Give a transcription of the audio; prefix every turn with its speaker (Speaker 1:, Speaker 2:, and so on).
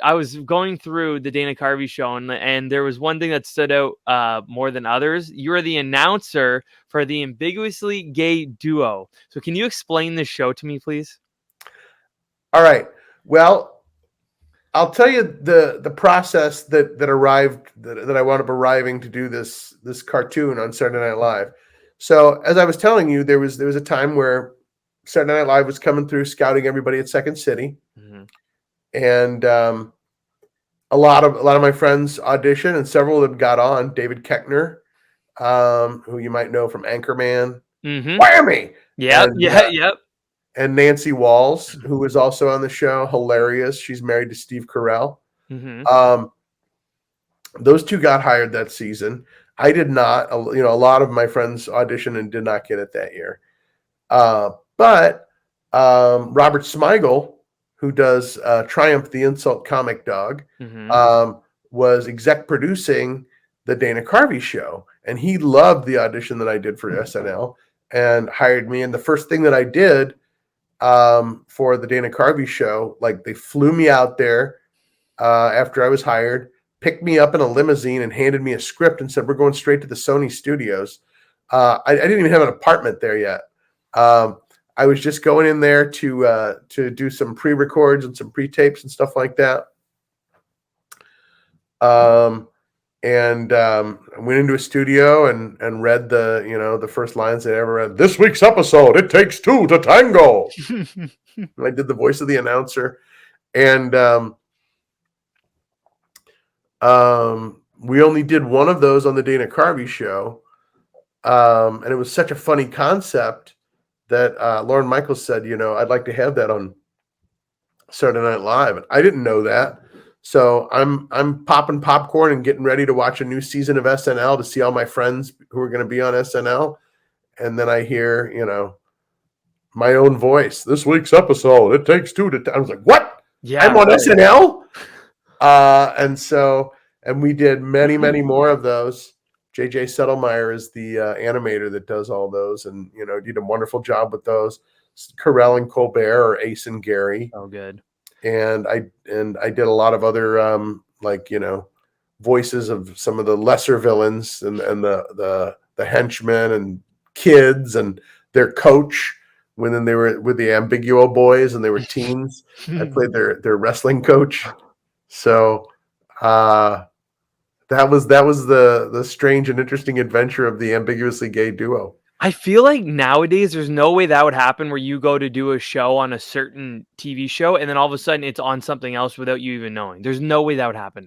Speaker 1: I was going through the Dana Carvey show, and there was one thing that stood out more than others. You are the announcer for the Ambiguously Gay Duo. So can you explain this show to me, please?
Speaker 2: All right. Well, I'll tell you the process that I wound up arriving to do this cartoon on Saturday Night Live. So as I was telling you, there was a time where Saturday Night Live was coming through, scouting everybody at Second City, and a lot of my friends auditioned, and several of them got on. David Keckner, who you might know from Anchorman, Whammy,
Speaker 1: Yep,
Speaker 2: and
Speaker 1: yeah, yep.
Speaker 2: and Nancy Walls, who was also on the show, hilarious. She's married to Steve Carell. Those two got hired that season. I did not. You know, a lot of my friends auditioned and did not get it that year. But Robert Smigel, who does Triumph the Insult Comic Dog, was exec producing the Dana Carvey show. And he loved the audition that I did for SNL and hired me. And the first thing that I did for the Dana Carvey show, like they flew me out there after I was hired, picked me up in a limousine and handed me a script and said, "We're going straight to the Sony studios." I didn't even have an apartment there yet. I was just going in there to do some pre-records and some pre-tapes and stuff like that. And went into a studio and read the first lines I ever read. "This week's episode, it takes two to tango." And I did the voice of the announcer, and we only did one of those on the Dana Carvey show, and it was such a funny concept that Lorne Michaels said, "I'd like to have that on Saturday Night Live." And I didn't know that. So I'm popping popcorn and getting ready to watch a new season of SNL to see all my friends who are going to be on SNL. And then I hear, my own voice. "This week's episode, it takes two to." I was like, "What?
Speaker 1: Yeah,
Speaker 2: I'm on SNL?" And we did many, many more of those. JJ Settlemeyer is the animator that does all those, and did a wonderful job with those. Carell and Colbert, or Ace and Gary.
Speaker 1: Oh, good.
Speaker 2: And I did a lot of other voices of some of the lesser villains and the henchmen and kids and their coach when they were with the Ambiguo boys and they were teens. I played their wrestling coach. So that was the strange and interesting adventure of the Ambiguously Gay Duo.
Speaker 1: I feel like nowadays there's no way that would happen where you go to do a show on a certain TV show and then all of a sudden it's on something else without you even knowing. There's no way that would happen now.